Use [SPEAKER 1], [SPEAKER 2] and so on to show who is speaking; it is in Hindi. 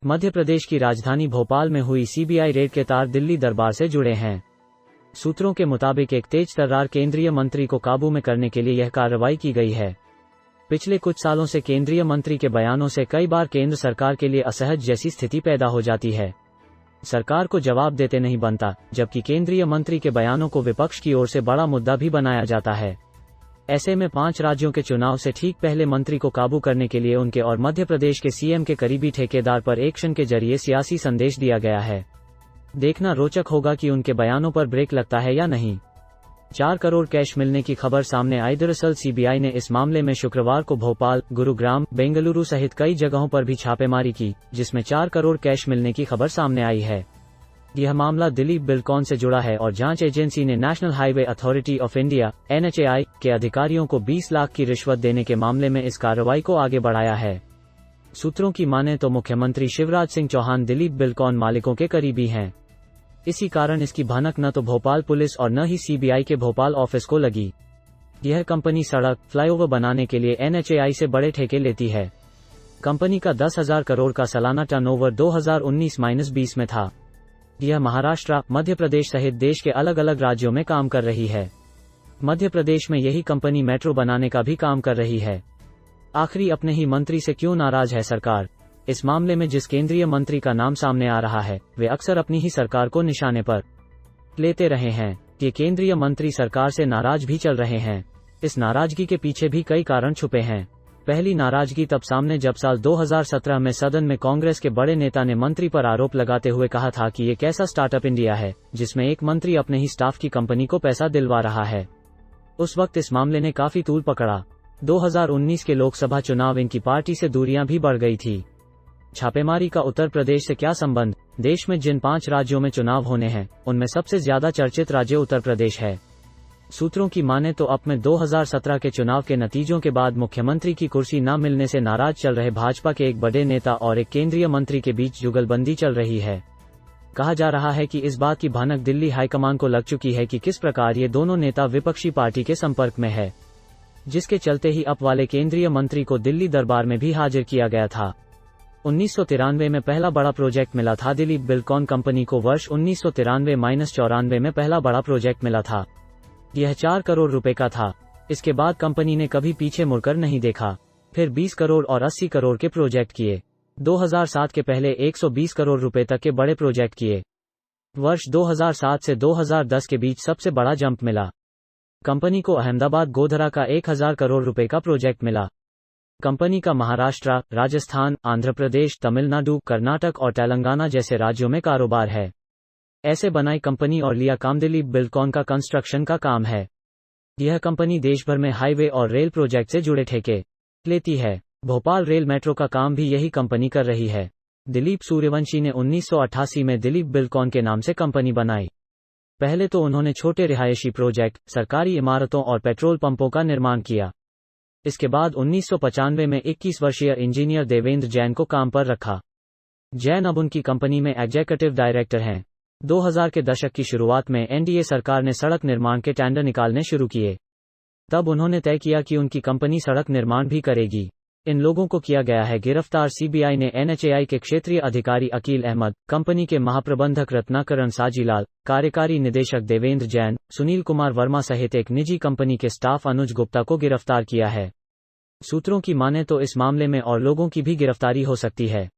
[SPEAKER 1] मध्य प्रदेश की राजधानी भोपाल में हुई सीबीआई रेड के तार दिल्ली दरबार से जुड़े हैं। सूत्रों के मुताबिक एक तेज तर्रार केंद्रीय मंत्री को काबू में करने के लिए यह कार्रवाई की गई है। पिछले कुछ सालों से केंद्रीय मंत्री के बयानों से कई बार केंद्र सरकार के लिए असहज जैसी स्थिति पैदा हो जाती है। सरकार को जवाब देते नहीं बनता, जबकि केंद्रीय मंत्री के बयानों को विपक्ष की ओर से बड़ा मुद्दा भी बनाया जाता है। ऐसे में 5 राज्यों के चुनाव से ठीक पहले मंत्री को काबू करने के लिए उनके और मध्य प्रदेश के सीएम के करीबी ठेकेदार पर एक्शन के जरिए सियासी संदेश दिया गया है। देखना रोचक होगा कि उनके बयानों पर ब्रेक लगता है या नहीं। 4 करोड़ कैश मिलने की खबर सामने आई। दरअसल सीबीआई ने इस मामले में शुक्रवार को भोपाल, गुरुग्राम, बेंगलुरु सहित कई जगहों पर भी छापेमारी की, जिसमें 4 करोड़ कैश मिलने की खबर सामने आई है। यह मामला दिलीप बिल्कॉन से जुड़ा है और जांच एजेंसी ने national highway authority of India (NHAI) के अधिकारियों को 20 लाख की रिश्वत देने के मामले में इस कार्रवाई को आगे बढ़ाया है। सूत्रों की माने तो मुख्यमंत्री शिवराज सिंह चौहान दिलीप बिल्कॉन मालिकों के करीबी हैं। इसी कारण इसकी भनक न तो भोपाल पुलिस और न ही सीबीआई के भोपाल ऑफिस को लगी। यह कंपनी सड़क, फ्लाईओवर बनाने के लिए NHAI से बड़े ठेके लेती है। कंपनी का 10,000 करोड़ का सालाना टर्नओवर 2019-20 में था। यह महाराष्ट्र, मध्य प्रदेश सहित देश के अलग अलग राज्यों में काम कर रही है। मध्य प्रदेश में यही कंपनी मेट्रो बनाने का भी काम कर रही है। आखिरी अपने ही मंत्री से क्यों नाराज है सरकार? इस मामले में जिस केंद्रीय मंत्री का नाम सामने आ रहा है, वे अक्सर अपनी ही सरकार को निशाने पर लेते रहे हैं। ये केंद्रीय मंत्री सरकार से नाराज भी चल रहे हैं। इस नाराजगी के पीछे भी कई कारण छुपे हैं। पहली नाराजगी तब सामने जब साल 2017 में सदन में कांग्रेस के बड़े नेता ने मंत्री पर आरोप लगाते हुए कहा था कि ये कैसा स्टार्टअप इंडिया है, जिसमें एक मंत्री अपने ही स्टाफ की कंपनी को पैसा दिलवा रहा है। उस वक्त इस मामले ने काफी तूल पकड़ा। 2019 के लोकसभा चुनाव इनकी पार्टी से दूरियां भी बढ़ गई थी। छापेमारी का उत्तर प्रदेश से क्या संबंध? देश में जिन 5 राज्यों में चुनाव होने हैं, उनमें सबसे ज्यादा चर्चित राज्य उत्तर प्रदेश है। सूत्रों की माने तो अब में 2017 के चुनाव के नतीजों के बाद मुख्यमंत्री की कुर्सी न मिलने से नाराज चल रहे भाजपा के एक बड़े नेता और एक केंद्रीय मंत्री के बीच जुगलबंदी चल रही है। कहा जा रहा है कि इस बात की भनक दिल्ली हाईकमान को लग चुकी है कि किस प्रकार ये दोनों नेता विपक्षी पार्टी के संपर्क में है, जिसके चलते ही अप वाले केंद्रीय मंत्री को दिल्ली दरबार में भी हाजिर किया गया था। 1993 में पहला बड़ा प्रोजेक्ट मिला था दिलीप बिल्कॉन कंपनी को। वर्ष 1993-94 में पहला बड़ा प्रोजेक्ट मिला था। यह 4 करोड़ रुपए का था। इसके बाद कंपनी ने कभी पीछे मुड़कर नहीं देखा। फिर 20 करोड़ और 80 करोड़ के प्रोजेक्ट किए। 2007 के पहले 120 करोड़ रुपए तक के बड़े प्रोजेक्ट किए। वर्ष 2007 से 2010 के बीच सबसे बड़ा जंप मिला। कंपनी को अहमदाबाद गोधरा का 1000 करोड़ रुपए का प्रोजेक्ट मिला। कंपनी का महाराष्ट्र, राजस्थान, आंध्र प्रदेश, तमिलनाडु, कर्नाटक और तेलंगाना जैसे राज्यों में कारोबार है। ऐसे बनाई कंपनी और लिया काम दिलीप बिल्कॉन का कंस्ट्रक्शन का काम है। यह कंपनी देश भर में हाईवे और रेल प्रोजेक्ट से जुड़े ठेके लेती है। भोपाल रेल मेट्रो का काम भी यही कंपनी कर रही है। दिलीप सूर्यवंशी ने 1988 में दिलीप बिल्कॉन के नाम से कंपनी बनाई। पहले तो उन्होंने छोटे रिहायशी प्रोजेक्ट, सरकारी इमारतों और पेट्रोल पंपों का निर्माण किया। इसके बाद 1995 में 21 वर्षीय इंजीनियर देवेंद्र जैन को काम पर रखा। जैन अब उनकी कंपनी में एग्जीक्यूटिव डायरेक्टर हैं। 2000 के दशक की शुरुआत में एनडीए सरकार ने सड़क निर्माण के टेंडर निकालने शुरू किए। तब उन्होंने तय किया कि उनकी कंपनी सड़क निर्माण भी करेगी। इन लोगों को किया गया है गिरफ्तार। सीबीआई ने NHAI के क्षेत्रीय अधिकारी अकील अहमद, कंपनी के महाप्रबंधक रत्नाकरण साजीलाल, कार्यकारी निदेशक देवेंद्र जैन, सुनील कुमार वर्मा सहित एक निजी कंपनी के स्टाफ अनुज गुप्ता को गिरफ्तार किया है। सूत्रों की माने तो इस मामले में और लोगों की भी गिरफ्तारी हो सकती है।